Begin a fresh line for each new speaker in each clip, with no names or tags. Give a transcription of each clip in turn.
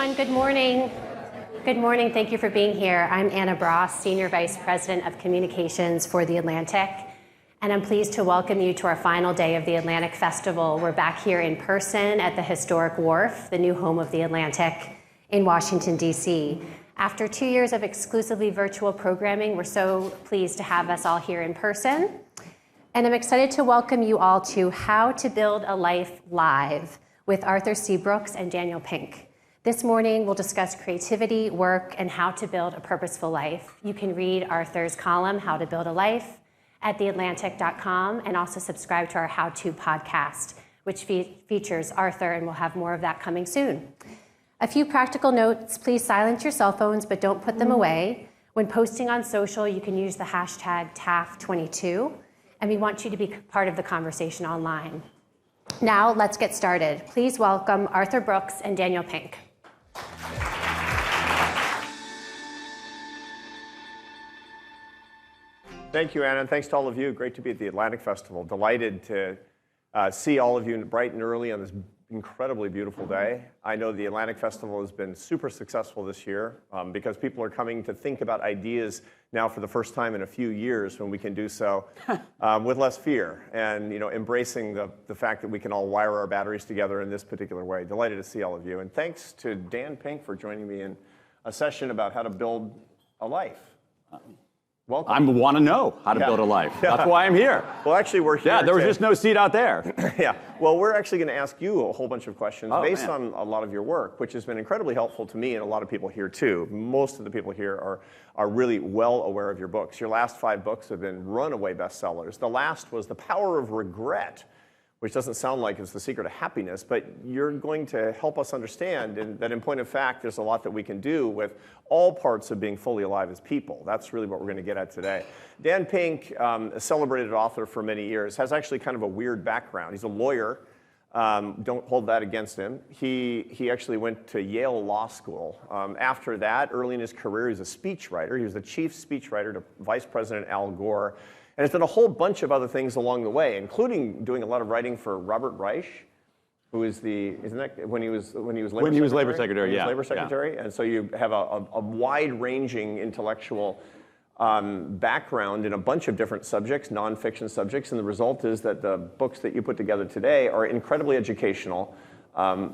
everyone. Good morning. Good morning. Thank you for being here. I'm Anna Bross, Senior Vice President of Communications for The Atlantic, and I'm pleased to welcome you to our final day of the Atlantic Festival. We're back here in person at the historic Wharf, the new home of The Atlantic in Washington, D.C. After 2 years of exclusively virtual programming, we're so pleased to have us all here in person. And I'm excited to welcome you all to How to Build a Life Live with Arthur C. Brooks and Daniel Pink. This morning, we'll discuss creativity, work, and how to build a purposeful life. You can read Arthur's column, How to Build a Life, at theatlantic.com, and also subscribe to our How To podcast, which features Arthur, and we'll have more of that coming soon. A few practical notes: please silence your cell phones, but don't put them away. When posting on social, you can use the hashtag TAF22, and we want you to be part of the conversation online. Now, let's get started. Please welcome Arthur Brooks and Daniel Pink.
Thank you, Anna, and thanks to all of you. Great to be at the Atlantic Festival. Delighted to see all of you bright and early on this incredibly beautiful day. I know the Atlantic Festival has been super successful this year because people are coming to think about ideas now for the first time in a few years, when we can do so with less fear and embracing the fact that we can all wire our batteries together in this particular way. Delighted to see all of you. And thanks to Dan Pink for joining me in a session about how to build a life. Welcome.
I want to know how to build a life. That's why I'm here.
Well, actually, we're here.
Yeah, there was just no seat out there.
Yeah. Well, we're actually going to ask you a whole bunch of questions based on a lot of your work, which has been incredibly helpful to me and a lot of people here too. Most of the people here are really well aware of your books. Your last 5 books have been runaway bestsellers. The last was The Power of Regret, which doesn't sound like it's the secret of happiness, but you're going to help us understand that in point of fact, there's a lot that we can do with all parts of being fully alive as people. That's really what we're going to get at today. Dan Pink, a celebrated author for many years, has actually kind of a weird background. He's a lawyer. Don't hold that against him. He actually went to Yale Law School. After that, early in his career, he was a speechwriter. He was the chief speechwriter to Vice President Al Gore. And it's been a whole bunch of other things along the way, including doing a lot of writing for Robert Reich, who is when he was Labor Secretary. Labor Secretary. And so you have a wide-ranging intellectual background in a bunch of different subjects, nonfiction subjects, and the result is that the books that you put together today are incredibly educational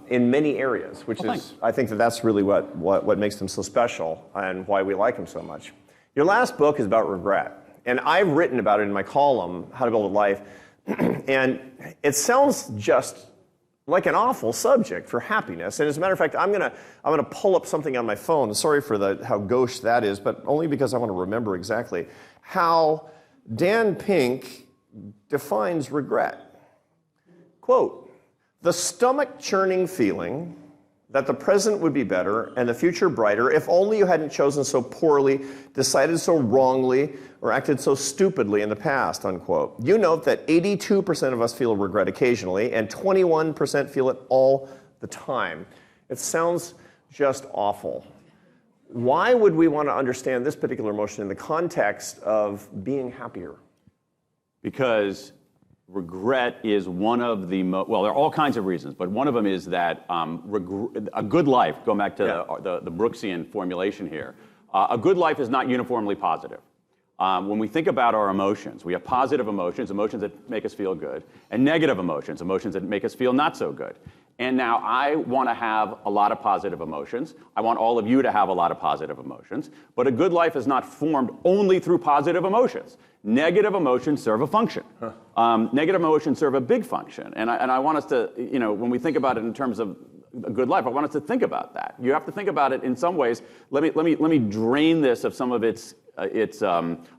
in many areas, which is, I think that's really what makes them so special and why we like them so much. Your last book is about regret. And I've written about it in my column, How to Build a Life, and it sounds just like an awful subject for happiness. And as a matter of fact, I'm gonna pull up something on my phone. Sorry for how gauche that is, but only because I want to remember exactly how Dan Pink defines regret. Quote, "The stomach-churning feeling that the present would be better and the future brighter if only you hadn't chosen so poorly, decided so wrongly, or acted so stupidly in the past," unquote. You note that 82% of us feel regret occasionally and 21% feel it all the time. It sounds just awful. Why would we want to understand this particular emotion in the context of being happier?
Because regret is one of the well, there are all kinds of reasons, but one of them is that a good life, going back to the Brooksian formulation here, a good life is not uniformly positive. When we think about our emotions, we have positive emotions, emotions that make us feel good, and negative emotions, emotions that make us feel not so good. And now I want to have a lot of positive emotions. I want all of you to have a lot of positive emotions. But a good life is not formed only through positive emotions. Negative emotions serve a function. Negative emotions serve a big function. And I want us to, when we think about it in terms of a good life, I want us to think about that. You have to think about it in some ways. Let me drain this of some of its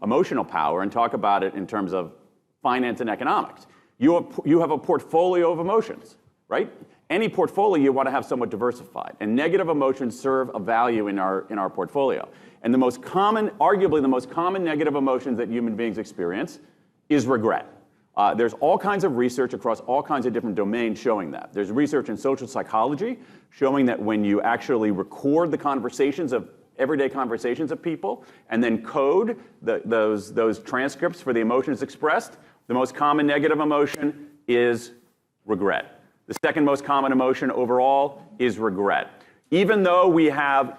emotional power and talk about it in terms of finance and economics. You have a portfolio of emotions, right? Any portfolio you want to have somewhat diversified, and negative emotions serve a value in our portfolio. And arguably the most common negative emotions that human beings experience is regret. There's all kinds of research across all kinds of different domains showing that. There's research in social psychology showing that when you actually record the everyday conversations of people and then code those transcripts for the emotions expressed, the most common negative emotion is regret. The second most common emotion overall is regret. even though we have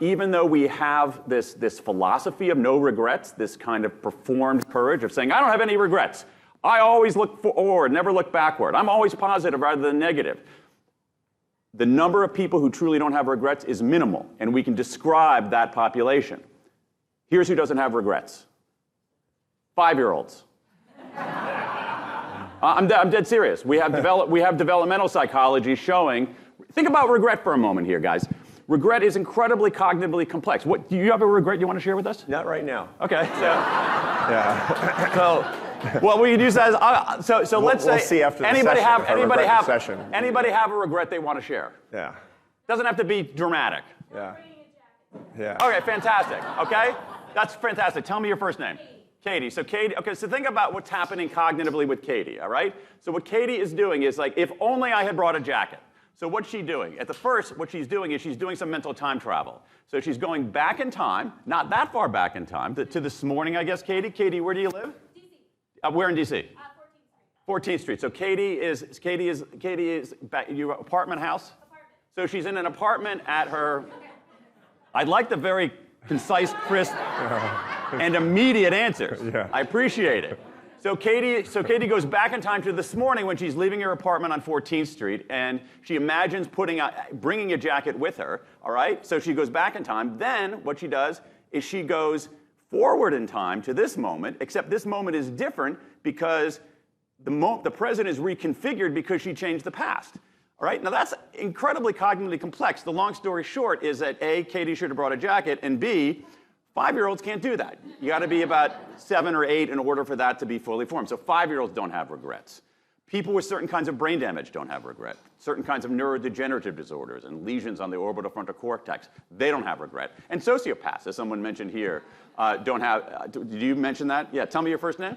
this philosophy of no regrets, this kind of performed courage of saying, I don't have any regrets. I always look forward, never look backward. I'm always positive rather than negative. The number of people who truly don't have regrets is minimal, and we can describe that population. Here's who doesn't have regrets. 5-year-olds. I'm dead serious. We have developmental psychology showing, think about regret for a moment here, guys. Regret is incredibly cognitively complex. What, do you have a regret you want to share with us?
Not right now.
Okay. So,
Yeah.
well, we can use that as, so let's say,
we'll see after the
anybody
session,
anybody have a regret they want to share?
Yeah.
Doesn't have to be dramatic.
Yeah. Yeah.
Okay, fantastic. Okay, that's fantastic. Tell me your first name. Katie. So Katie, okay, so think about what's happening cognitively with Katie, all right? So what Katie is doing is like, if only I had brought a jacket. So what's she doing? At the first, what she's doing is she's doing some mental time travel. So she's going back in time, not that far back in time, to this morning, I guess, Katie. Katie, where do you live? D.C. Where in D.C.? 14th Street. So Katie is back, your apartment house? Apartment. So she's in an apartment at her, I like the very concise, crisp, and immediate answers.
Yeah.
I appreciate it. So Katie goes back in time to this morning when she's leaving her apartment on 14th Street, and she imagines bringing a jacket with her, all right? So she goes back in time. Then what she does is she goes forward in time to this moment, except this moment is different because the present is reconfigured because she changed the past. All right, now that's incredibly cognitively complex. The long story short is that A, Katie should have brought a jacket, and B, 5-year-olds can't do that. You got to be about 7 or 8 in order for that to be fully formed. So 5-year-olds don't have regrets. People with certain kinds of brain damage don't have regret. Certain kinds of neurodegenerative disorders and lesions on the orbital frontal cortex, they don't have regret. And sociopaths, as someone mentioned here, don't have, did you mention that? Yeah, tell me your first name.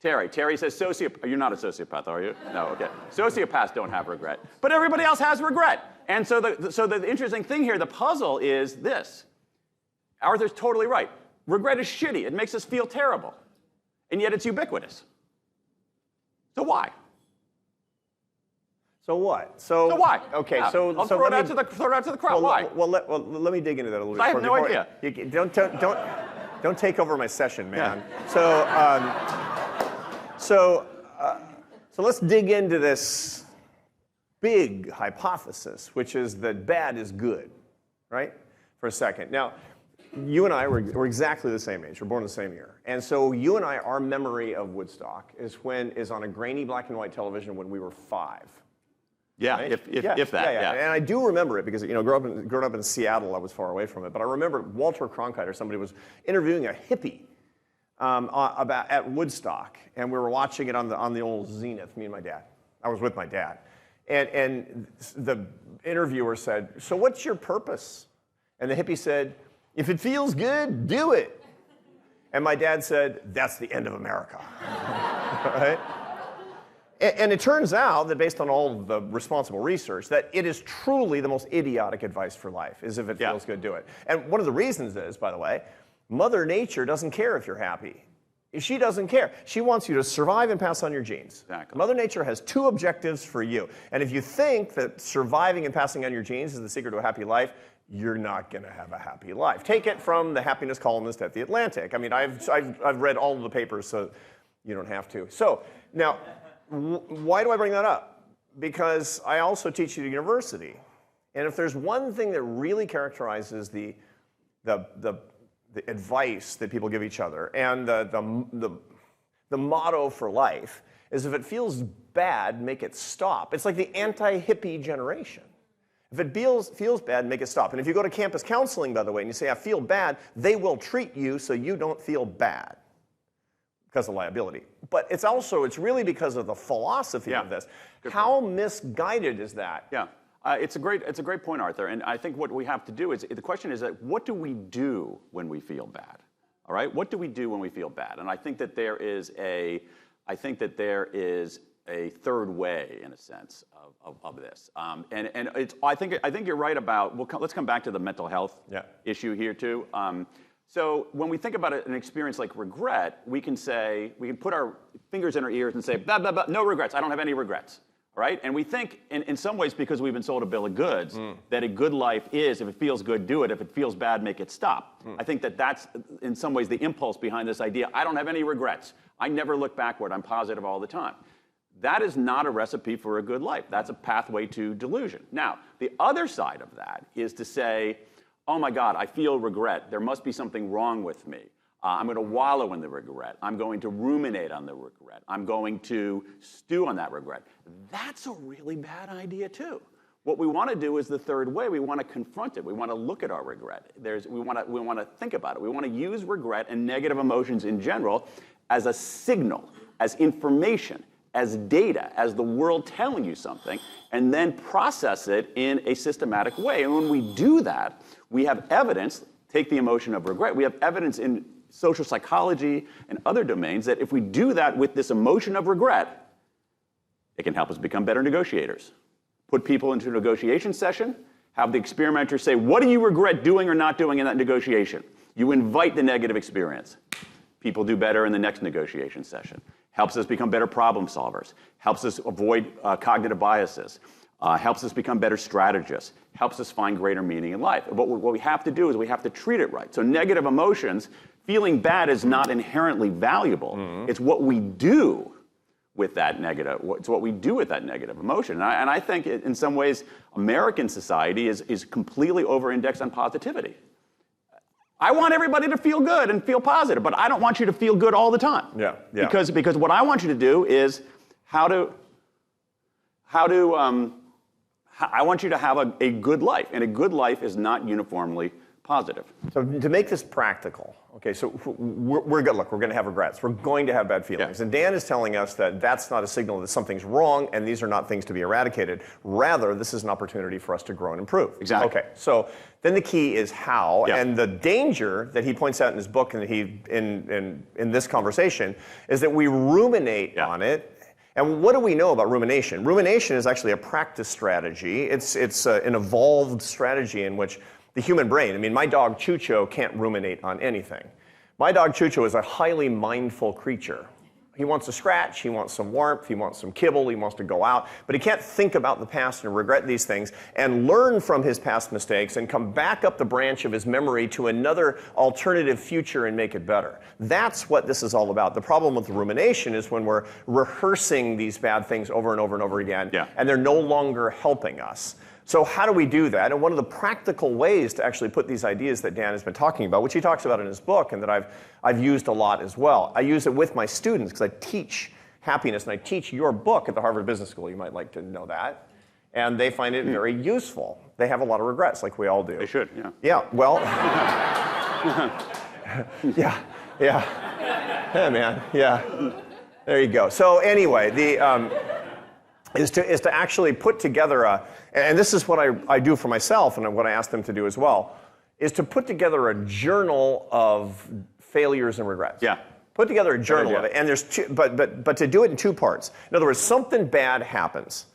Terry. Terry says sociopath. You're not a sociopath, are you? No, okay. Sociopaths don't have regret. But everybody else has regret. And so the interesting thing here, the puzzle is this. Arthur's totally right. Regret is shitty. It makes us feel terrible. And yet it's ubiquitous. So why?
So what?
So why?
Okay,
yeah.
so
I'll throw it out to the crowd. Why?
Well, let me dig into that a little bit.
I have no idea.
Don't take over my session, man.
Yeah.
So let's dig into this big hypothesis, which is that bad is good, right? For a second. Now, you and I were exactly the same age. We're born the same year. And so you and I, our memory of Woodstock is on a grainy black and white television when we were 5.
Yeah,
right?
if that. Yeah.
And I do remember it because, growing up in Seattle, I was far away from it. But I remember Walter Cronkite or somebody was interviewing a hippie at Woodstock, and we were watching it on the old Zenith. Me and my dad. I was with my dad, and the interviewer said, "So what's your purpose?" And the hippie said, "If it feels good, do it." And my dad said, "That's the end of America." Right? And it turns out that based on all the responsible research, that it is truly the most idiotic advice for life, is if it feels good, do it. And one of the reasons is, by the way, Mother Nature doesn't care if you're happy. She doesn't care. She wants you to survive and pass on your genes.
Exactly.
Mother Nature has 2 objectives for you. And if you think that surviving and passing on your genes is the secret to a happy life, you're not going to have a happy life. Take it from the happiness columnist at The Atlantic. I mean, I've read all of the papers, so you don't have to. So now, why do I bring that up? Because I also teach at a university. And if there's one thing that really characterizes the advice that people give each other and the motto for life is, if it feels bad, make it stop. It's like the anti-hippie generation. If it feels bad, make it stop. And if you go to campus counseling, by the way, and you say, I feel bad, they will treat you so you don't feel bad because of liability. But it's really because of the philosophy of this. How misguided is that?
Yeah. It's a great point, Arthur. And I think what we have to do is, the question is that what do we do when we feel bad? All right? What do we do when we feel bad? And I think that there is a third way, in a sense, of this. And I think you're right about, let's come back to the mental health issue here too. So when we think about an experience like regret, we can put our fingers in our ears and say, blah, blah, blah, no regrets. I don't have any regrets. right? And we think, in some ways, because we've been sold a bill of goods, that a good life is, if it feels good, do it. If it feels bad, make it stop. I think that that's, in some ways, the impulse behind this idea. I don't have any regrets. I never look backward. I'm positive all the time. That is not a recipe for a good life. That's a pathway to delusion. Now, the other side of that is to say, oh my God, I feel regret. There must be something wrong with me. I'm going to wallow in the regret. I'm going to ruminate on the regret. I'm going to stew on that regret. That's a really bad idea too. What we want to do is the third way. We want to confront it. We want to look at our regret. We want to think about it. We want to use regret and negative emotions in general as a signal, as information, as data, as the world telling you something, and then process it in a systematic way. And when we do that, we have evidence. Take the emotion of regret. We have evidence in social psychology and other domains that if we do that with this emotion of regret, it can help us become better negotiators. Put people into a negotiation session, have the experimenter say, what do you regret doing or not doing in that negotiation? You invite the negative experience. People do better in the next negotiation session. Helps us become better problem solvers. Helps us avoid cognitive biases. Helps us become better strategists. Helps us find greater meaning in life. But what we have to do is we have to treat it right. So negative emotions, feeling bad is not inherently valuable. It's what we do with that negative. It's what we do with that negative emotion. And I think in some ways, American society is completely over-indexed on positivity. I want everybody to feel good and feel positive, but I don't want you to feel good all the time.
Yeah.
Because what I want you to do is I want you to have a good life, and a good life is not uniformly positive.
So to make this practical, okay, so we're good. Look, we're going to have regrets. We're going to have bad feelings.
Yeah.
And Dan is telling us that that's not a signal that something's wrong, and these are not things to be eradicated. Rather, this is an opportunity for us to grow and improve.
Exactly.
Okay, so then the key is how,
Yeah.
and the danger that he points out in his book and that in this conversation is that we ruminate on it. And what do we know about rumination? Rumination is actually a practice strategy. It's an evolved strategy in which the human brain, I mean, my dog Chucho can't ruminate on anything. My dog Chucho is a highly mindful creature. He wants to scratch, he wants some warmth, he wants some kibble, he wants to go out, but he can't think about the past and regret these things and learn from his past mistakes and come back up the branch of his memory to another alternative future and make it better. That's what this is all about. The problem with the rumination is when we're rehearsing these bad things over and over and over again, and they're no longer helping us. So how do we do that? And one of the practical ways to actually put these ideas that Dan has been talking about, which he talks about in his book and that I've used a lot as well. I use it with my students because I teach happiness and I teach your book at the Harvard Business School. You might like to know that. And they find it very useful. They have a lot of regrets like we all do.
They should, yeah.
Yeah, well, yeah, man, yeah. There you go. So anyway, is to actually put together and this is what I do for myself and what I ask them to do as well, is to put together a journal of failures and regrets.
Yeah.
Put together a journal of it, and there's two, but to do it in two parts. In other words, something bad happens,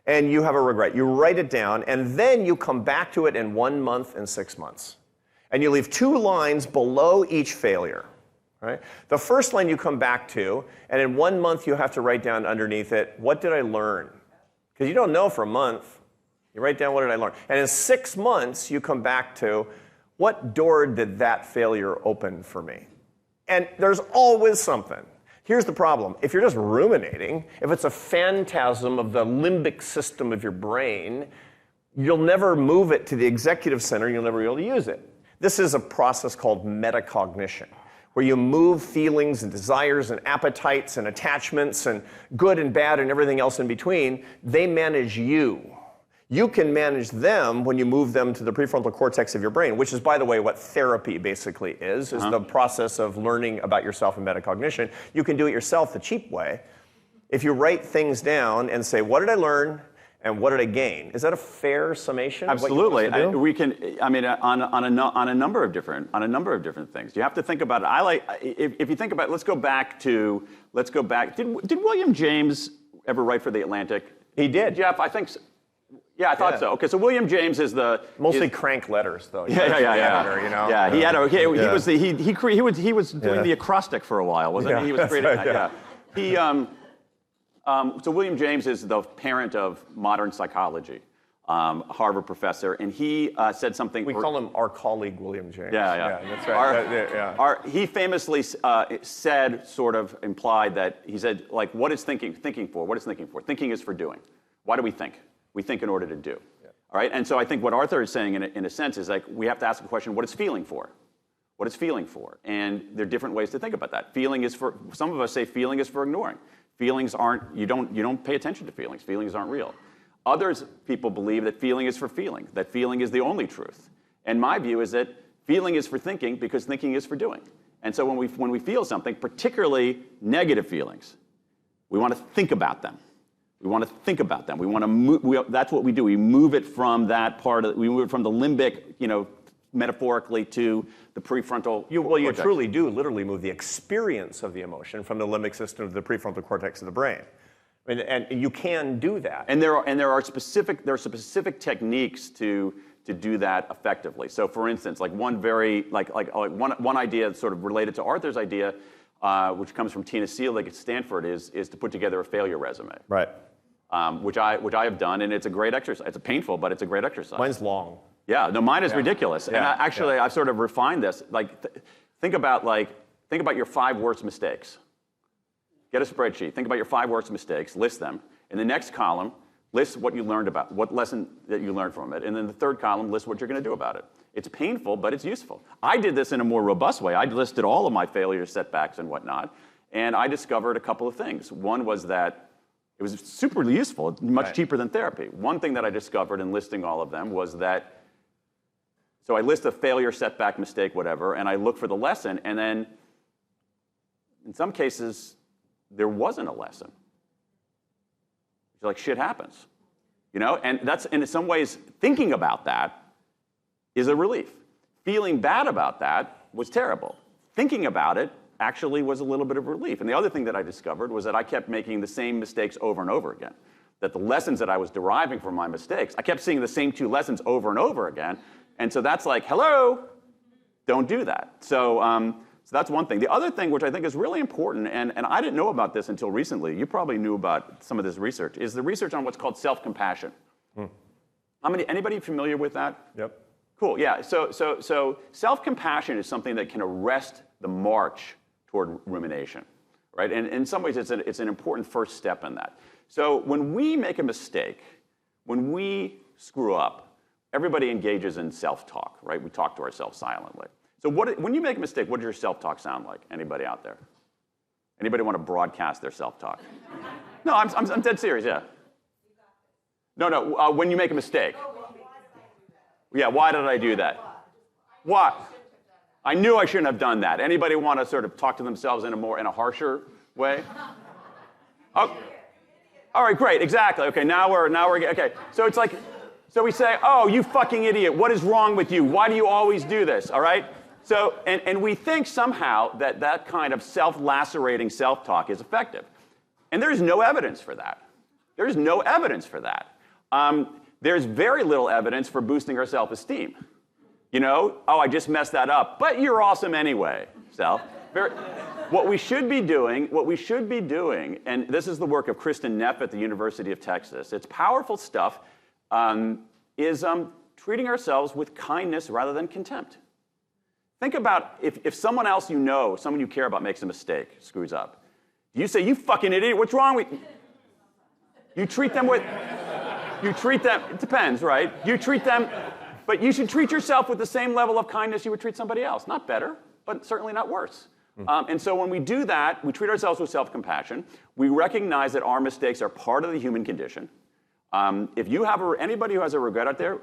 and you have a regret. You write it down, and then you come back to it in 1 month and 6 months, and you leave 2 lines below each failure. Right? The first line you come back to, and in 1 month you have to write down underneath it, what did I learn? Because you don't know for a month. You write down, what did I learn? And in 6 months you come back to, what door did that failure open for me? And there's always something. Here's the problem. If you're just ruminating, if it's a phantasm of the limbic system of your brain, you'll never move it to the executive center, you'll never be able to use it. This is a process called metacognition, where you move feelings and desires and appetites and attachments and good and bad and everything else in between. They manage you. You can manage them when you move them to the prefrontal cortex of your brain, which is, by the way, what therapy basically is the process of learning about yourself and metacognition. You can do it yourself the cheap way. If you write things down and say, what did I learn? And what did I gain? Is that a fair summation?
Absolutely. We can. I mean, on a number of different things. You have to think about it. If you think about it, let's go back. Did William James ever write for the Atlantic?
He did.
Jeff, I think so. Yeah, I thought so. Okay, so William James is
mostly crank letters, though.
Yeah.
Editor, you know?
Yeah, he was doing the acrostic for a while, wasn't he? He was creating that. Yeah. So William James is the parent of modern psychology, a Harvard professor, and he said something.
We call him our colleague William James.
Yeah,
that's right.
He famously said, sort of implied that he said, like, what is thinking for? What is thinking for? Thinking is for doing. Why do we think? We think in order to do. Yeah. All right. And so I think what Arthur is saying, in a sense, is like we have to ask the question: what is feeling for? What is feeling for? And there are different ways to think about that. Feeling is for. Some of us say feeling is for ignoring. Feelings aren't. You don't pay attention to feelings. Feelings aren't real. Others people believe that feeling is for feeling. That feeling is the only truth. And my view is that feeling is for thinking because thinking is for doing. And so when we feel something, particularly negative feelings, we want to think about them. We want to think about them. We want to move. That's what we do. We move it from that part. We move it from the limbic, metaphorically, to the prefrontal.
You truly do literally move the experience of the emotion from the limbic system to the prefrontal cortex of the brain. And you can do that.
And there are specific techniques to do that effectively. So, for instance, like one idea sort of related to Arthur's idea, which comes from Tina Seelig at Stanford, is to put together a failure resume.
Right.
Which I have done, and it's a great exercise. It's painful, but it's a great exercise.
Mine's long.
Yeah, no, mine is ridiculous.
Yeah.
And I've sort of refined this. Like, think about your 5 worst mistakes. Get a spreadsheet. Think about your 5 worst mistakes. List them. In the next column, list what you learned about, what lesson that you learned from it. And then the third column, list what you're going to do about it. It's painful, but it's useful. I did this in a more robust way. I listed all of my failures, setbacks, and whatnot. And I discovered a couple of things. One was that it was super useful, much cheaper than therapy. One thing that I discovered in listing all of them was that, so I list a failure, setback, mistake, whatever, and I look for the lesson, and then in some cases, there wasn't a lesson. It's like shit happens, and that's, in some ways, thinking about that is a relief. Feeling bad about that was terrible. Thinking about it actually was a little bit of relief. And the other thing that I discovered was that I kept making the same mistakes over and over again. That the lessons that I was deriving from my mistakes, I kept seeing the same 2 lessons over and over again. And so that's like, hello, don't do that. So that's one thing. The other thing, which I think is really important, and I didn't know about this until recently, you probably knew about some of this research, is the research on what's called self-compassion. Anybody familiar with that?
Yep.
Cool, yeah. So self-compassion is something that can arrest the march toward rumination, right? And in some ways, it's an important first step in that. So when we make a mistake, when we screw up, everybody engages in self-talk, right? We talk to ourselves silently. So when you make a mistake, what does your self-talk sound like? Anybody out there? Anybody want to broadcast their self-talk? No, I'm dead serious, yeah. No, when you make a mistake. Yeah, why did I do that? Why? I knew I shouldn't have done that. Anybody want to sort of talk to themselves in a harsher way? Oh, all right, great, exactly. Okay, now we're okay. So it's like, so we say, oh, you fucking idiot, what is wrong with you? Why do you always do this? All right? So, and we think somehow that kind of self-lacerating self-talk is effective. And there's no evidence for that. There's no evidence for that. There's very little evidence for boosting our self-esteem. Oh, I just messed that up, but you're awesome anyway, self. What we should be doing, and this is the work of Kristen Neff at the University of Texas, it's powerful stuff, is treating ourselves with kindness rather than contempt. Think about if someone else someone you care about makes a mistake, screws up. Do you say, you fucking idiot, what's wrong with you? You treat them, it depends, right? You treat them, but you should treat yourself with the same level of kindness you would treat somebody else. Not better, but certainly not worse. And so when we do that, we treat ourselves with self-compassion. We recognize that our mistakes are part of the human condition. If you have anybody who has a regret out there,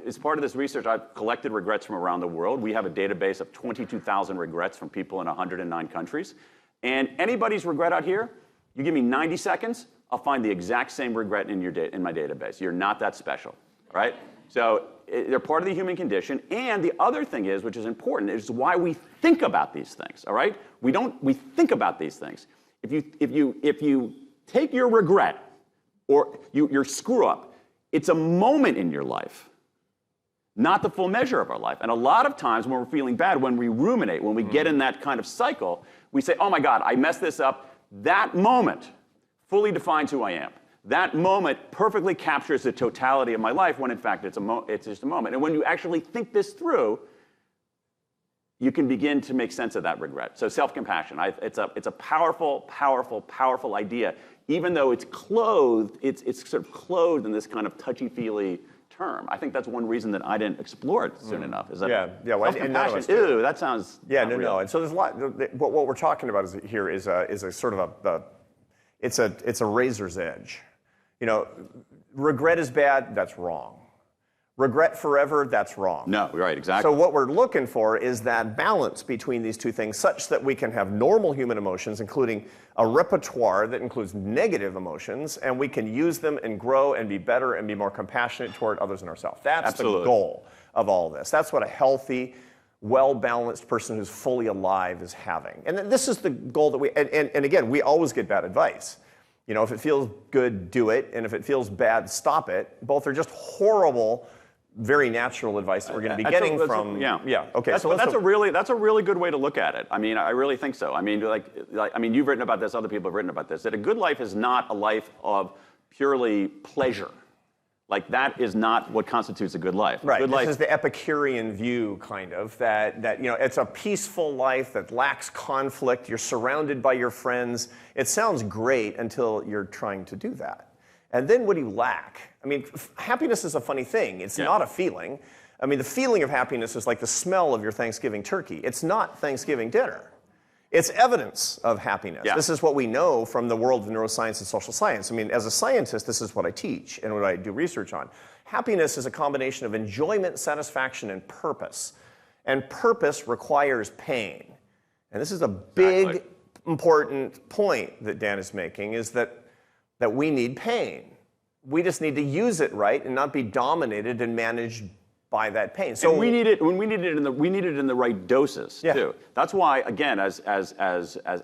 as part of this research, I've collected regrets from around the world. We have a database of 22,000 regrets from people in 109 countries. And anybody's regret out here, you give me 90 seconds, I'll find the exact same regret in my database. You're not that special, right? So they're part of the human condition. And the other thing is, which is important, is why we think about these things, all right? We think about these things. If you take your regret, or your screw up, it's a moment in your life, not the full measure of our life. And a lot of times when we're feeling bad, when we ruminate, when we get in that kind of cycle, we say, oh my God, I messed this up. That moment fully defines who I am. That moment perfectly captures the totality of my life when in fact it's just a moment. And when you actually think this through, you can begin to make sense of that regret. So self-compassion, it's a powerful, powerful, powerful idea. Even though it's clothed, it's sort of clothed in this kind of touchy-feely term. I think that's one reason that I didn't explore it soon enough. Is that
well,
self-compassion? Ew, that sounds
no. And so there's a lot. What we're talking about here is a sort of it's a razor's edge. You know, regret is bad. That's wrong. Regret forever, that's wrong.
No, right, exactly.
So what we're looking for is that balance between these two things such that we can have normal human emotions, including a repertoire that includes negative emotions, and we can use them and grow and be better and be more compassionate toward others and ourselves. That's
Absolutely.
The goal of all this. That's what a healthy, well-balanced person who's fully alive is having. And this is the goal that and again, we always get bad advice. You know, if it feels good, do it, and if it feels bad, stop it. Both are just horrible, very natural advice that we're going to be getting from. Okay.
That's a really good way to look at it. I mean, I really think so. I mean, you've written about this. Other people have written about this. That a good life is not a life of purely pleasure. Like that is not what constitutes a good life.
Right.
Good
this is the Epicurean view, kind of, that you know it's a peaceful life that lacks conflict. You're surrounded by your friends. It sounds great until you're trying to do that. And then what do you lack? I mean, happiness is a funny thing. It's not a feeling. I mean, the feeling of happiness is like the smell of your Thanksgiving turkey. It's not Thanksgiving dinner. It's evidence of happiness.
Yeah.
This is what we know from the world of neuroscience and social science. I mean, as a scientist, this is what I teach and what I do research on. Happiness is a combination of enjoyment, satisfaction, and purpose. And purpose requires pain. And this is a big, important point that Dan is making, is that we need pain. We just need to use it right and not be dominated and managed by that pain. So
and we need it in the right doses too. That's why, again, as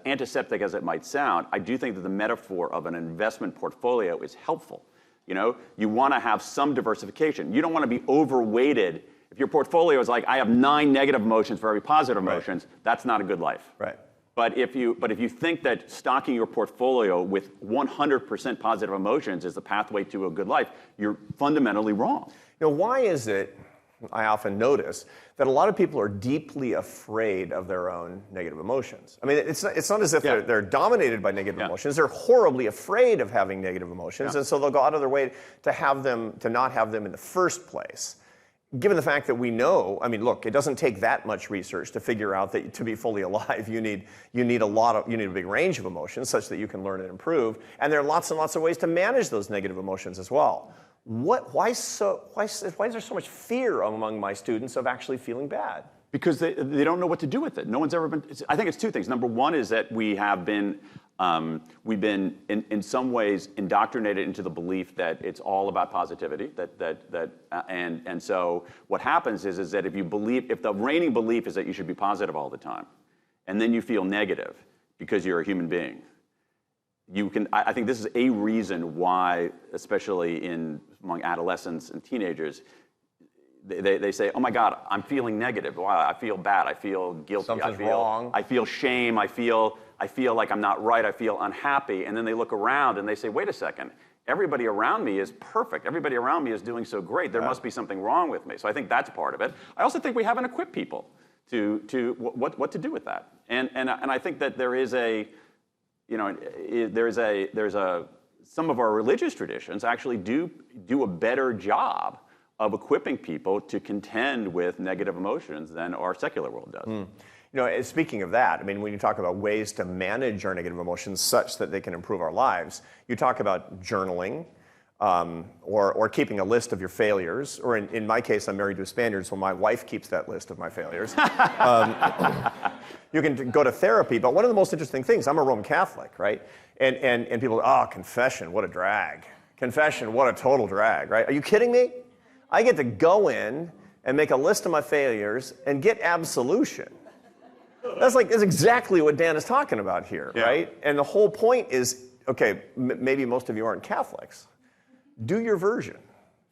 antiseptic as it might sound, I do think that the metaphor of an investment portfolio is helpful. You know, you want to have some diversification. You don't want to be overweighted. If your portfolio is like, I have 9 negative emotions for every positive emotions, that's not a good life.
Right.
But if you think that stocking your portfolio with 100% positive emotions is the pathway to a good life, you're fundamentally wrong.
You know, why is it, I often notice, that a lot of people are deeply afraid of their own negative emotions? I mean, it's not as if they're dominated by negative emotions. They're horribly afraid of having negative emotions, and so they'll go out of their way to not have them in the first place. Given the fact that we know, I mean, look, it doesn't take that much research to figure out that to be fully alive, you need a big range of emotions such that you can learn and improve. And there are lots and lots of ways to manage those negative emotions as well. Why is there so much fear among my students of actually feeling bad?
Because they don't know what to do with it. No one's ever been. I think it's two things. Number one is that we've been in some ways indoctrinated into the belief that it's all about positivity. And so what happens is that if the reigning belief is that you should be positive all the time, and then you feel negative because you're a human being, I think this is a reason why, especially among adolescents and teenagers, they say, oh my God, I'm feeling negative. Wow, I feel bad. I feel guilty.
Something's wrong.
I feel shame. I feel like I'm not right. I feel unhappy. And then they look around and they say, wait a second. Everybody around me is perfect. Everybody around me is doing so great. There must be something wrong with me. So I think that's part of it. I also think we haven't equipped people to what to do with that. And I think that some of our religious traditions actually do a better job of equipping people to contend with negative emotions than our secular world does.
You know, speaking of that, I mean, when you talk about ways to manage our negative emotions such that they can improve our lives, you talk about journaling, or keeping a list of your failures, or in my case, I'm married to a Spaniard, so my wife keeps that list of my failures. You can go to therapy, but one of the most interesting things, I'm a Roman Catholic, right? And people, confession, what a drag. Confession, what a total drag, right? Are you kidding me? I get to go in and make a list of my failures and get absolution. That's exactly what Dan is talking about here, right? And the whole point is, okay, maybe most of you aren't Catholics. Do your version.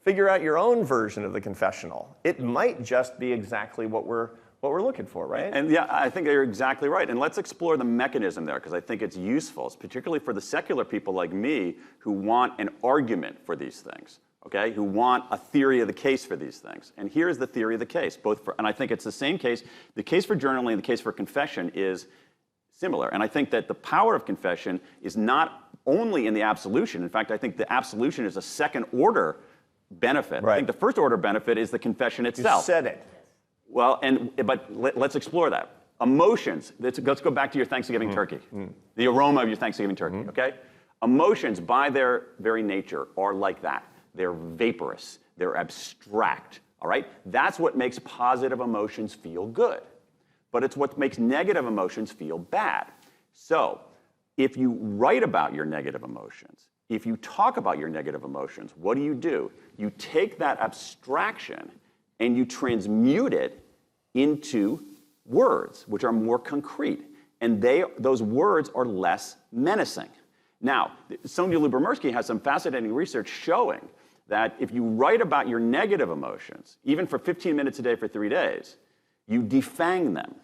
Figure out your own version of the confessional. It might just be exactly what we're what we're looking for, right?
And yeah, I think you're exactly right. And let's explore the mechanism there, because I think it's useful, particularly for the secular people like me who want an argument for these things, okay? Who want a theory of the case for these things. And here's the theory of the case, and I think it's the same case. The case for journaling and the case for confession is similar. And I think that the power of confession is not only in the absolution. In fact, I think the absolution is a second order benefit.
Right.
I think the first order benefit is the confession itself.
You said it.
Well, but let's explore that. Emotions. Let's go back to your Thanksgiving turkey. The aroma of your Thanksgiving turkey, okay? Emotions, by their very nature, are like that. They're vaporous. They're abstract, all right? That's what makes positive emotions feel good. But it's what makes negative emotions feel bad. So, if you write about your negative emotions, if you talk about your negative emotions, what do? You take that abstraction and you transmute it into words, which are more concrete. And those words are less menacing. Now, Sonia Lyubomirsky has some fascinating research showing that if you write about your negative emotions, even for 15 minutes a day for 3 days, you defang them.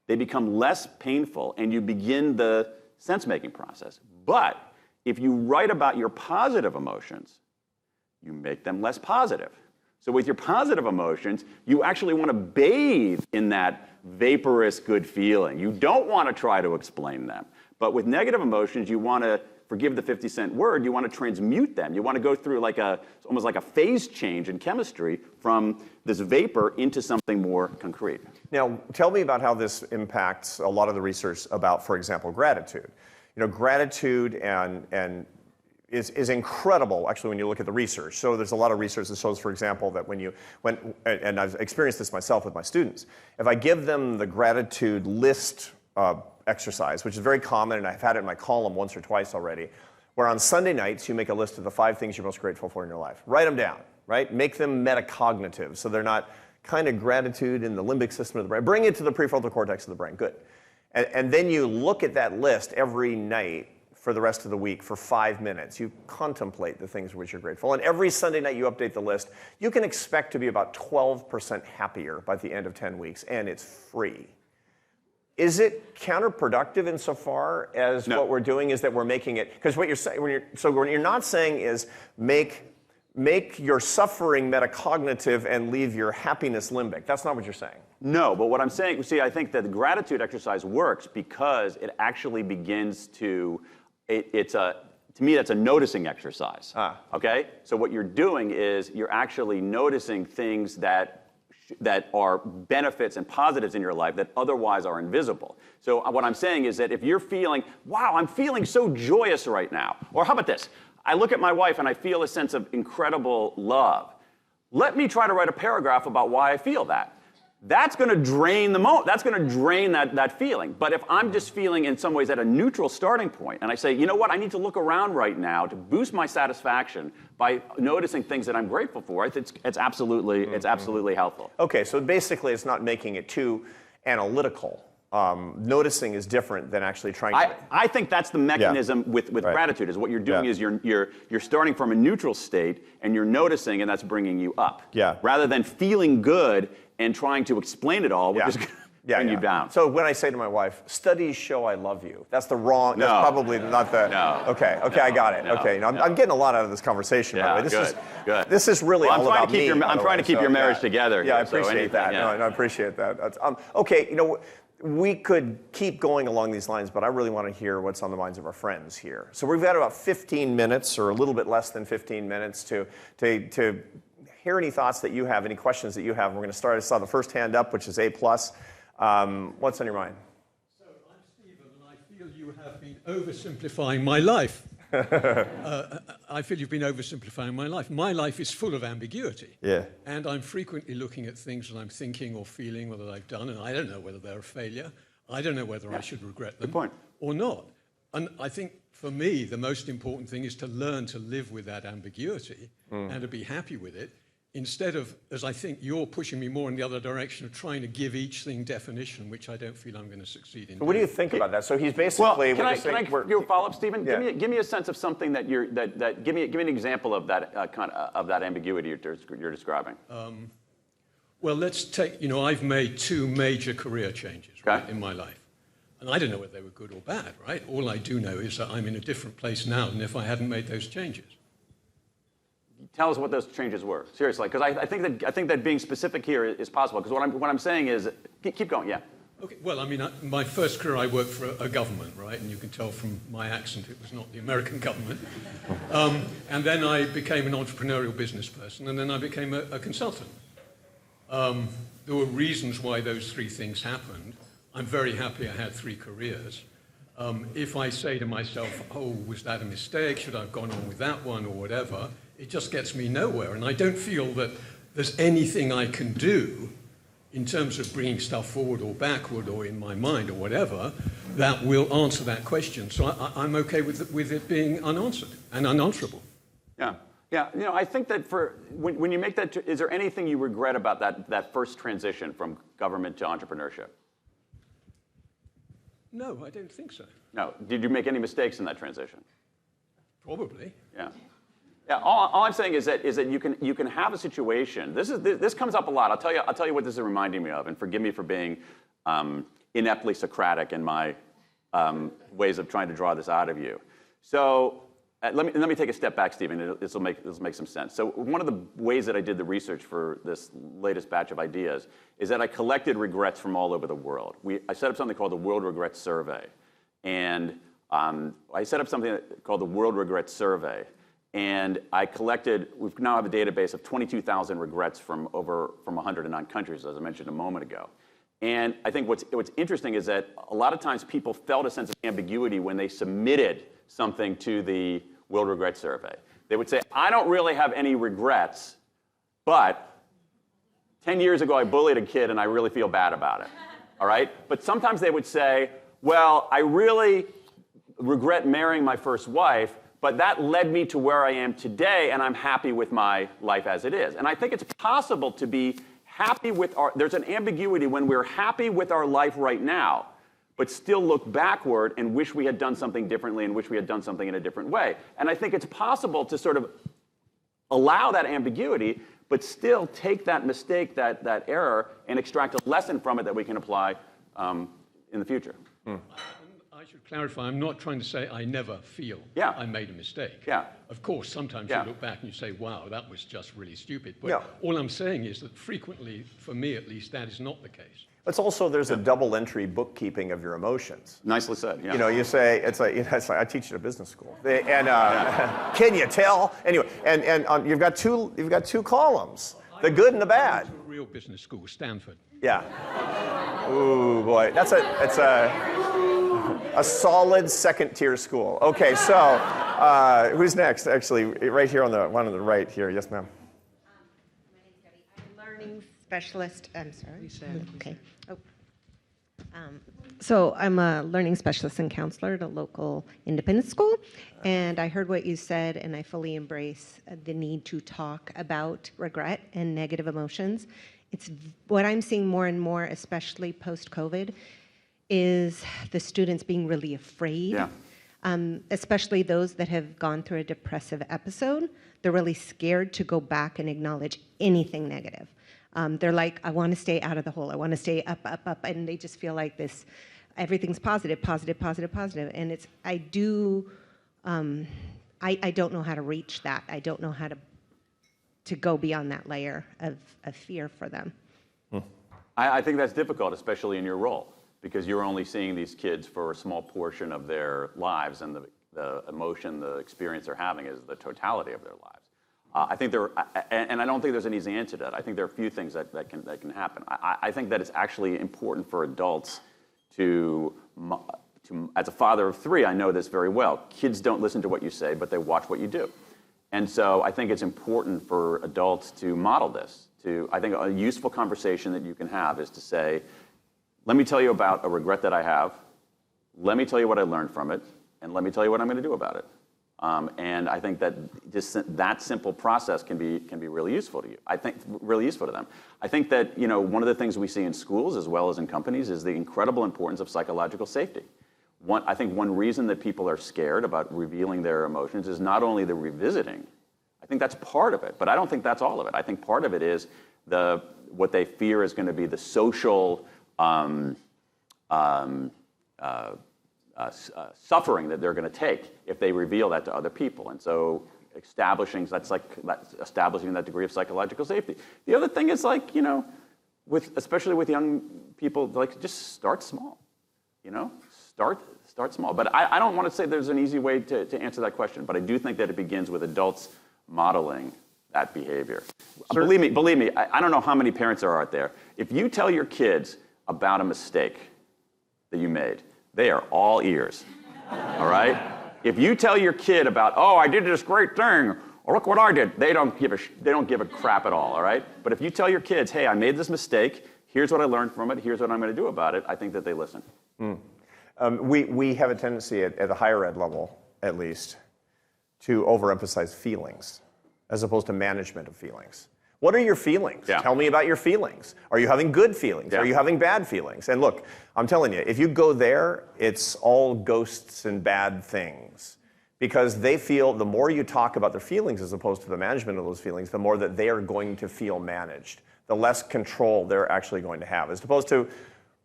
They become less painful, and you begin the sense-making process. But if you write about your positive emotions, you make them less positive. So with your positive emotions, you actually want to bathe in that vaporous good feeling. You don't want to try to explain them. But with negative emotions, you want to, forgive the 50-cent word, you want to transmute them. You want to go through almost like a phase change in chemistry from this vapor into something more concrete.
Now, tell me about how this impacts a lot of the research about, for example, gratitude. Gratitude is incredible, actually, when you look at the research. So there's a lot of research that shows, for example, that and I've experienced this myself with my students, if I give them the gratitude list exercise, which is very common, and I've had it in my column once or twice already, where on Sunday nights you make a list of the 5 things you're most grateful for in your life. Write them down, right? Make them metacognitive, so they're not kind of gratitude in the limbic system of the brain. Bring it to the prefrontal cortex of the brain, good. And then you look at that list every night for the rest of the week for 5 minutes. You contemplate the things for which you're grateful. And every Sunday night you update the list. You can expect to be about 12% happier by the end of 10 weeks, and it's free. Is it counterproductive insofar as what we're doing is that we're making it, because what you're saying, what you're not saying is make your suffering metacognitive and leave your happiness limbic. That's not what you're saying.
No, but what I'm saying, I think that the gratitude exercise works because it actually begins to, to me, that's a noticing exercise. Okay? So what you're doing is you're actually noticing things that are benefits and positives in your life that otherwise are invisible. So what I'm saying is that if you're feeling, wow, I'm feeling so joyous right now, or how about this? I look at my wife and I feel a sense of incredible love. Let me try to write a paragraph about why I feel that. That's going to drain that's going to drain that feeling. But if I'm just feeling in some ways at a neutral starting point, and I say, you know what, I need to look around right now to boost my satisfaction by noticing things that I'm grateful for, it's absolutely helpful.
Okay, so basically it's not making it too analytical. Noticing is different than actually trying to...
I think that's the mechanism with gratitude, is what you're doing is you're starting from a neutral state and you're noticing, and that's bringing you up.
Yeah.
Rather than feeling good and trying to explain it all, which is going to bring you down.
So when I say to my wife, studies show I love you, that's the wrong... That's probably not the...
No.
Okay, I got it. Okay, I'm getting a lot out of this conversation, by the way.
Good.
This is really all about me.
I'm trying to keep your marriage together.
Yeah, I appreciate that. No, I appreciate that. Okay, we could keep going along these lines, but I really want to hear what's on the minds of our friends here. So we've got about 15 minutes, or a little bit less than 15 minutes, to hear any thoughts that you have, any questions that you have. We're going to start. I saw the first hand up, which is A+. What's on your mind?
So I'm Stephen, and I feel you have been oversimplifying my life. I feel you've been oversimplifying my life. My life is full of ambiguity.
Yeah.
And I'm frequently looking at things that I'm thinking or feeling or that I've done, and I don't know whether they're a failure. I don't know whether I should regret them or not. And I think, for me, the most important thing is to learn to live with that ambiguity and to be happy with it, instead of, as I think you're pushing me more in the other direction of trying to give each thing definition, which I don't feel I'm going to succeed in.
What do you think about that? So he's basically...
Well, can I do a follow-up, Stephen? Yeah. Give me a sense of something that give me an example of that kind of that ambiguity you're describing.
Well, let's take, I've made 2 major career changes right, in my life. And I don't know whether they were good or bad, right? All I do know is that I'm in a different place now than if I hadn't made those changes.
Tell us what those changes were, seriously, because I think that being specific here is possible. Because what I'm saying is, keep going, yeah.
Okay. Well, I mean, my first career, I worked for a government, right? And you can tell from my accent, it was not the American government. And then I became an entrepreneurial business person, and then I became a consultant. There were reasons why those 3 things happened. I'm very happy I had 3 careers. If I say to myself, oh, was that a mistake? Should I have gone on with that one or whatever? It just gets me nowhere. And I don't feel that there's anything I can do in terms of bringing stuff forward or backward or in my mind or whatever that will answer that question. So I'm okay with it being unanswered and unanswerable.
Yeah. Yeah, I think that when you make that, is there anything you regret about that first transition from government to entrepreneurship?
No, I don't think so.
No. Did you make any mistakes in that transition?
Probably.
Yeah. Yeah. All I'm saying is that you can have a situation. This comes up a lot. I'll tell you what this is reminding me of, and forgive me for being ineptly Socratic in my ways of trying to draw this out of you. So let me take a step back, Stephen. This will make some sense. So one of the ways that I did the research for this latest batch of ideas is that I collected regrets from all over the world. I set up something called the World Regrets Survey, and I set up something called the World Regrets Survey, and we now have a database of 22,000 regrets from 109 countries, as I mentioned a moment ago. And I think what's interesting is that a lot of times people felt a sense of ambiguity when they submitted something to the World Regrets Survey. They would say, I don't really have any regrets, but 10 years ago I bullied a kid and I really feel bad about it, all right? But sometimes they would say, well, I really regret marrying my first wife, but that led me to where I am today and I'm happy with my life as it is. And I think it's possible to be happy with there's an ambiguity when we're happy with our life right now, but still look backward and wish we had done something differently and wish we had done something in a different way. And I think it's possible to sort of allow that ambiguity, but still take that mistake, that error, and extract a lesson from it that we can apply in the future.
I should clarify, I'm not trying to say I never feel I made a mistake.
Yeah.
Of course, sometimes you look back and you say, wow, that was just really stupid. But all I'm saying is that frequently, for me at least, that is not the case.
It's also, there's a double entry bookkeeping of your emotions.
Nicely said, yeah.
You say, it's like I teach at a business school. And can you tell? Anyway, and you've got two columns, the good and the bad.
I went to a real business school, Stanford.
Yeah. Ooh, boy, that's a solid second-tier school. Okay, so who's next? Actually, right here on the one on the right here. Yes, ma'am.
My name's Debbie. I'm a learning specialist. I'm sorry. Okay. Oh. So I'm a learning specialist and counselor at a local independent school, and I heard what you said, and I fully embrace the need to talk about regret and negative emotions. It's what I'm seeing more and more, especially post-COVID, is the students being really afraid, especially those that have gone through a depressive episode. They're really scared to go back and acknowledge anything negative. They're like, I want to stay out of the hole. I want to stay up, up, up. And they just feel like this, everything's positive, positive, positive, positive. And it's, I don't know how to reach that. I don't know how to go beyond that layer of fear for them.
I think that's difficult, especially in your role, because you're only seeing these kids for a small portion of their lives, and the emotion, the experience they're having is the totality of their lives. I think and I don't think there's an easy answer to that. I think there are a few things that can happen. I think that it's actually important for adults to, as a father of 3, I know this very well. Kids don't listen to what you say, but they watch what you do. And so I think it's important for adults to model this. I think a useful conversation that you can have is to say, let me tell you about a regret that I have, let me tell you what I learned from it, and let me tell you what I'm going to do about it. And I think that just that simple process can be really useful to you. I think really useful to them. I think that one of the things we see in schools as well as in companies is the incredible importance of psychological safety. I think one reason that people are scared about revealing their emotions is not only the revisiting. I think that's part of it, but I don't think that's all of it. I think part of it is what they fear is going to be the social suffering that they're going to take if they reveal that to other people. And so establishing that degree of psychological safety. The other thing is especially with young people, just start small. Start small. But I don't want to say there's an easy way to answer that question, but I do think that it begins with adults modeling that behavior. Sure. Believe me, I don't know how many parents there are out there. If you tell your kids about a mistake that you made, they are all ears, all right? If you tell your kid about, oh, I did this great thing, or look what I did, they don't give a crap at all right? But if you tell your kids, hey, I made this mistake, here's what I learned from it, here's what I'm going to do about it, I think that they listen.
We have a tendency at the higher ed level, at least, to overemphasize feelings as opposed to management of feelings. What are your feelings?
Yeah.
Tell me about your feelings. Are you having good feelings?
Yeah.
Are you having bad feelings? And look, I'm telling you, if you go there, it's all ghosts and bad things. Because they feel the more you talk about their feelings as opposed to the management of those feelings, the more that they are going to feel managed, the less control they're actually going to have, as opposed to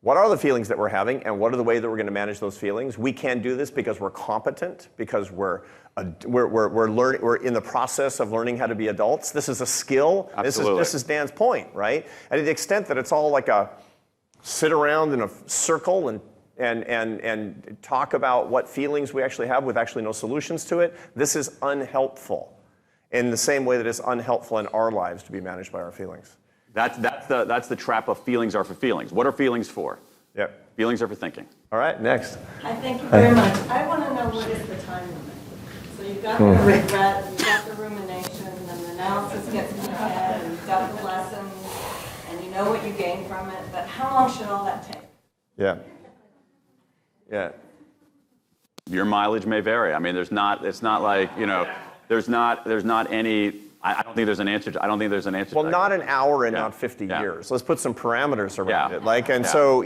what are the feelings that we're having and what are the way that we're going to manage those feelings. We can do this because we're competent, because we're learning, we're in the process of learning how to be adults. This is a skill.
Absolutely.
This is Dan's point, right? And to the extent that it's all like a sit around in a circle and talk about what feelings we actually have with actually no solutions to it, this is unhelpful in the same way that it's unhelpful in our lives to be managed by our feelings.
That's the trap of feelings are for feelings. What are feelings for?
Yep.
Feelings are for thinking.
All right, next.
I thank you very much. I want to know what is the time limit. So you've got the regret, you've got the rumination, and the analysis gets in your head, and you've got the lessons, and you know what you gain from it, but how long should all that take?
Yeah. Yeah.
Your mileage may vary. I mean, it's not like, there's not any, I don't think there's an answer to, I don't think there's an answer
Well,
to that.
not an hour and not 50 years. Let's put some parameters around it. So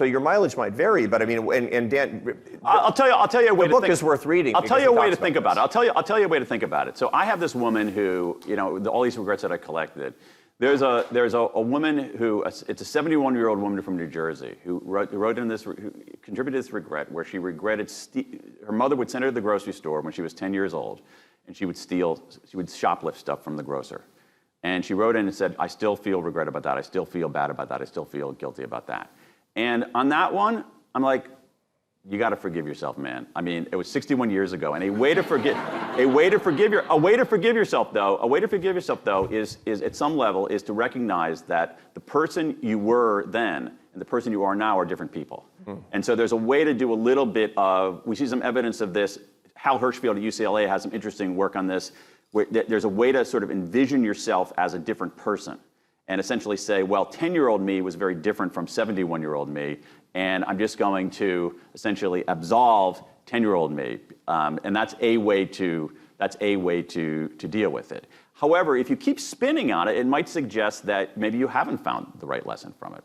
your mileage might vary, but I mean, and Dan,
I'll tell you a way
the book is worth reading.
I'll tell you a way to think about it. I'll tell you a way to think about it. So I have this woman who, all these regrets that I collected. There's a woman who, it's a 71-year-old woman from New Jersey who who contributed this regret where she regretted, her mother would send her to the grocery store when she was 10 years old, and she would shoplift stuff from the grocer. And she wrote in and said, I still feel regret about that. I still feel bad about that. I still feel guilty about that. And on that one, I'm like, you got to forgive yourself, man. I mean, it was 61 years ago, and a way to forgive yourself though is at some level is to recognize that the person you were then and the person you are now are different people. And so there's a way to do a little bit of, we see some evidence of this. Hal Hirschfield at UCLA has some interesting work on this. Where there's a way to sort of envision yourself as a different person and essentially say, well, 10-year-old me was very different from 71-year-old me, and I'm just going to essentially absolve 10-year-old me. And that's a way to deal with it. However, if you keep spinning on it, it might suggest that maybe you haven't found the right lesson from it.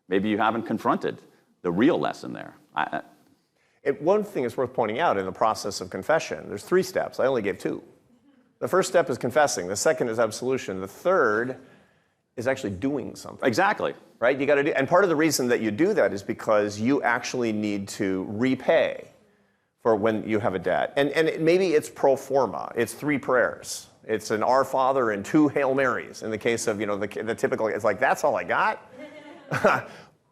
Maybe you haven't confronted the real lesson there.
One thing is worth pointing out in the process of confession, there's 3 steps. I only gave 2. The first step is confessing. The second is absolution. The third is actually doing something.
Exactly.
Right? You got to do, and part of the reason that you do that is because you actually need to repay for when you have a debt. And maybe it's pro forma. It's 3 prayers. It's an Our Father and 2 Hail Marys. In the case of, the typical, it's like, that's all I got?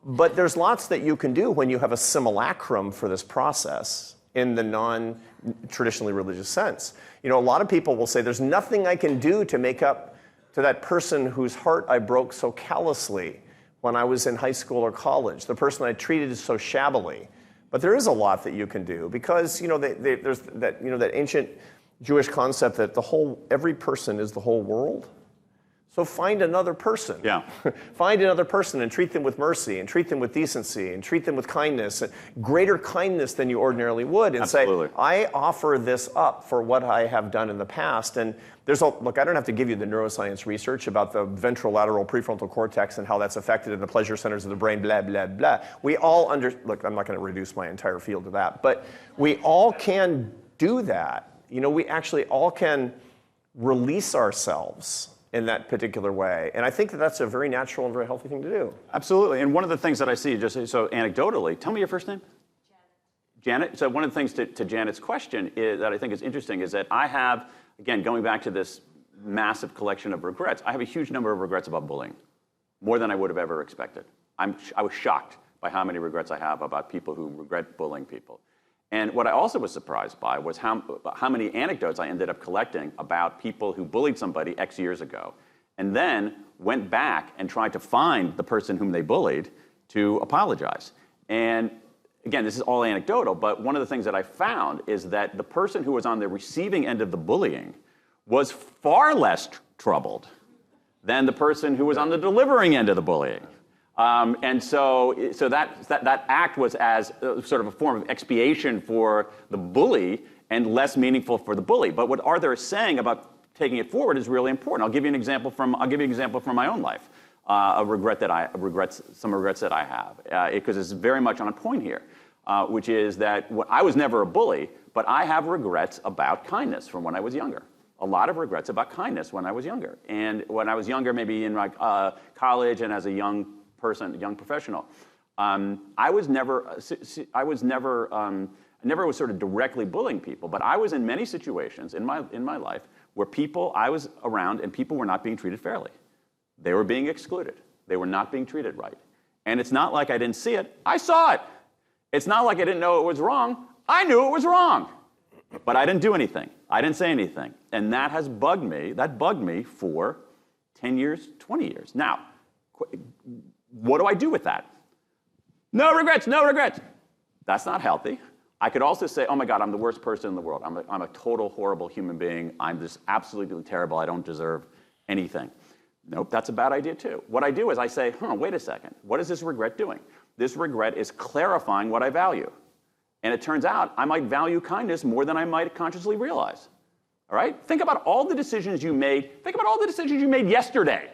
But there's lots that you can do when you have a simulacrum for this process in the non-traditionally religious sense. A lot of people will say, there's nothing I can do to make up to that person whose heart I broke so callously when I was in high school or college, the person I treated so shabbily. But there is a lot that you can do because, there's that ancient Jewish concept that every person is the whole world. So find another person.
Yeah.
Find another person and treat them with mercy and treat them with decency and treat them with kindness, and greater kindness than you ordinarily would. And
Absolutely.
Say, I offer this up for what I have done in the past. And look, I don't have to give you the neuroscience research about the ventrolateral prefrontal cortex and how that's affected in the pleasure centers of the brain, blah, blah, blah. We all look, I'm not going to reduce my entire field to that, but we all can do that. We actually all can release ourselves in that particular way. And I think that that's a very natural and very healthy thing to do.
Absolutely. And one of the things that I see, just so anecdotally, tell me your first name. Janet. So one of the things to Janet's question that I think is interesting is that I have, again, going back to this massive collection of regrets, I have a huge number of regrets about bullying, more than I would have ever expected. I was shocked by how many regrets I have about people who regret bullying people. And what I also was surprised by was how many anecdotes I ended up collecting about people who bullied somebody X years ago, and then went back and tried to find the person whom they bullied to apologize. And again, this is all anecdotal, but one of the things that I found is that the person who was on the receiving end of the bullying was far less troubled than the person who was on the delivering end of the bullying. And so that act was as sort of a form of expiation for the bully and less meaningful for the bully. But what Arthur is saying about taking it forward is really important. I'll give you an example from my own life. Some regrets that I have, because it's very much on point here, which is that I was never a bully, but I have regrets about kindness from when I was younger. A lot of regrets about kindness when I was younger. And when I was younger, maybe in like college and as a young person, young professional, I never was sort of directly bullying people, but I was in many situations in my life where people I was around and people were not being treated fairly. They were being excluded. They were not being treated right. And it's not like I didn't see it. I saw it. It's not like I didn't know it was wrong. I knew it was wrong. But I didn't do anything. I didn't say anything. And that has bugged me. That bugged me for 10 years, 20 years. Now, what do I do with that? No regrets, no regrets. That's not healthy. I could also say, oh my God, I'm the worst person in the world. I'm a total horrible human being. I'm just absolutely terrible. I don't deserve anything. Nope, that's a bad idea too. What I do is I say, wait a second. What is this regret doing? This regret is clarifying what I value. And it turns out I might value kindness more than I might consciously realize. All right? Think about all the decisions you made. Think about all the decisions you made yesterday.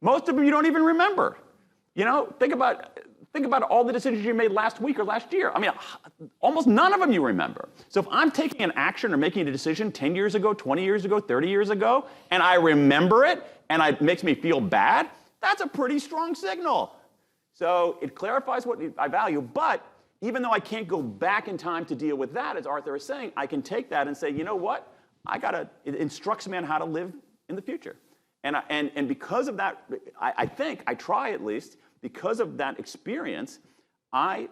Most of them you don't even remember. You know, think about all the decisions you made last week or last year. I mean, almost none of them you remember. So if I'm taking an action or making a decision 10 years ago, 20 years ago, 30 years ago, and I remember it, and it makes me feel bad, that's a pretty strong signal. So it clarifies what I value, but even though I can't go back in time to deal with that, as Arthur is saying, I can take that and say, you know what? It instructs me on how to live in the future. And because of that, I think, I try at least, because of that experience, I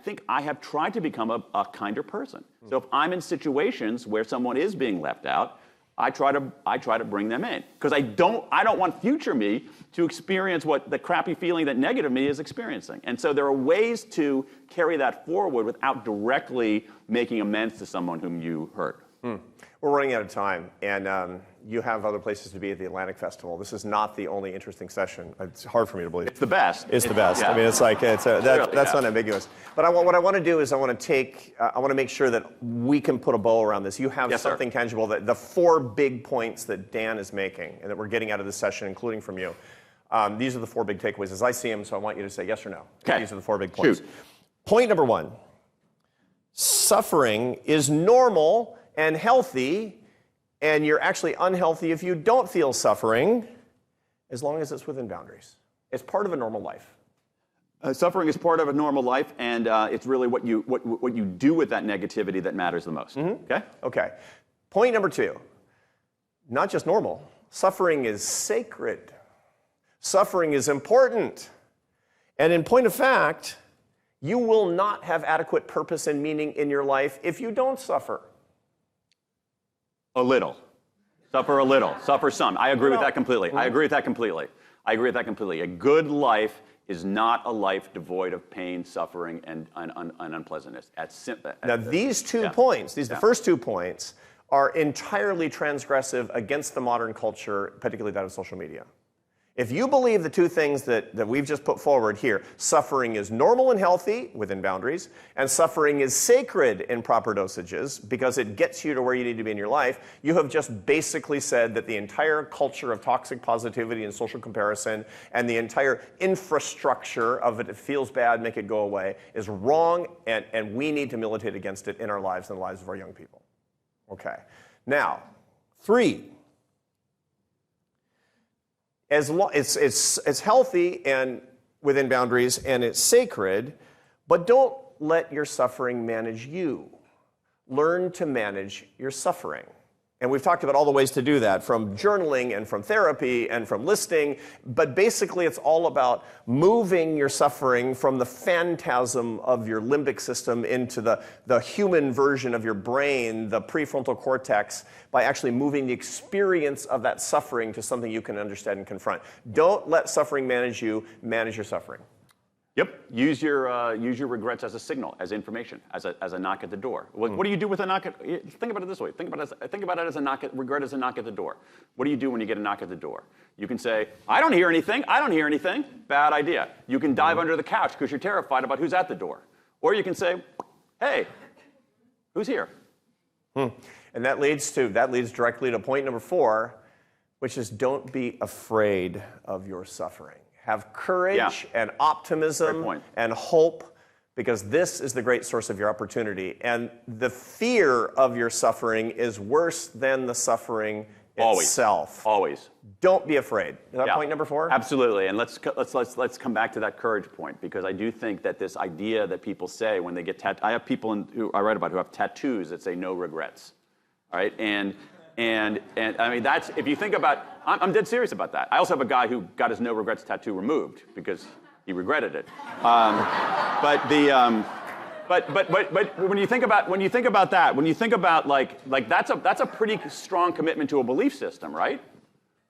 think I have tried to become a kinder person. So if I'm in situations where someone is being left out, I try to bring them in, because I don't want future me to experience what the crappy feeling that negative me is experiencing. And so there are ways to carry that forward without directly making amends to someone whom you hurt.
We're running out of time, and you have other places to be at the Atlantic Festival. This is not the only interesting session. It's hard for me to believe.
It's the best.
It's the best. Yeah. I mean, it's like that's unambiguous. But what I want to do is I want to make sure that we can put a bow around this. You have something tangible, that the 4 big points that Dan is making and that we're getting out of this session, including from you. These are the 4 big takeaways as I see them. So I want you to say yes or no.
Okay.
These are the 4 big points.
Shoot.
Point number 1: suffering is normal and healthy, and you're actually unhealthy if you don't feel suffering, as long as it's within boundaries. It's part of a normal life.
Suffering is part of a normal life, and it's really what you do with that negativity that matters the most. Okay?
Okay. Point number 2, not just normal. Suffering is sacred. Suffering is important. And in point of fact, you will not have adequate purpose and meaning in your life if you don't suffer.
A little. Suffer a little. Suffer some. I agree with that completely. I agree with that completely. A good life is not a life devoid of pain, suffering, and unpleasantness.
Now, these 2 points, the first 2 points, are entirely transgressive against the modern culture, particularly that of social media. If you believe the 2 things that we've just put forward here, suffering is normal and healthy within boundaries, and suffering is sacred in proper dosages because it gets you to where you need to be in your life, you have just basically said that the entire culture of toxic positivity and social comparison and the entire infrastructure of it feels bad, make it go away, is wrong, and we need to militate against it in our lives and the lives of our young people. Okay. Now, 3. It's healthy and within boundaries, and it's sacred, but don't let your suffering manage you. Learn to manage your suffering. And we've talked about all the ways to do that, from journaling and from therapy and from listing, but basically it's all about moving your suffering from the phantasm of your limbic system into the human version of your brain, the prefrontal cortex, by actually moving the experience of that suffering to something you can understand and confront. Don't let suffering manage you, manage your suffering.
Yep. Use your regrets as a signal, as information, as a knock at the door. What do you do with a knock at? Think about it this way. Think about it as a knock at regret as a knock at the door. What do you do when you get a knock at the door? You can say, "I don't hear anything. I don't hear anything." Bad idea. You can dive under the couch because you're terrified about who's at the door, or you can say, "Hey, who's here?"
And that leads directly to point number 4, which is don't be afraid of your suffering. Have courage and optimism and hope, because this is the great source of your opportunity. And the fear of your suffering is worse than the suffering itself.
Always.
Don't be afraid. Is that point number 4?
Absolutely. And let's come back to that courage point, because I do think that this idea that people say when they get I have people who I write about who have tattoos that say no regrets. All right? And I mean, that's, if you think about, I'm dead serious about that. I also have a guy who got his no regrets tattoo removed because he regretted it. But when you think about that, like that's a pretty strong commitment to a belief system, right?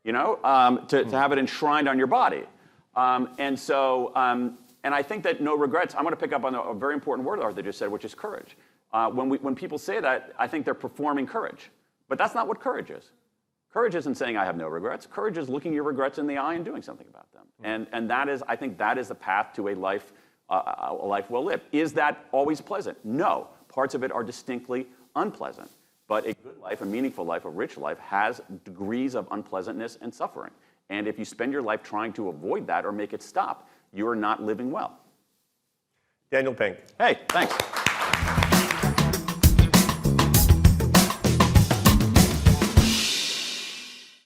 You know, to have it enshrined on your body. And I think that no regrets, I'm going to pick up on a very important word Arthur just said, which is courage. When people say that, I think they're performing courage. But that's not what courage is. Courage isn't saying I have no regrets. Courage is looking your regrets in the eye and doing something about them. And that is, I think that is the path to a life well lived. Is that always pleasant? No. Parts of it are distinctly unpleasant. But a good life, a meaningful life, a rich life has degrees of unpleasantness and suffering. And if you spend your life trying to avoid that or make it stop, you are not living well.
Daniel Pink.
Hey, thanks.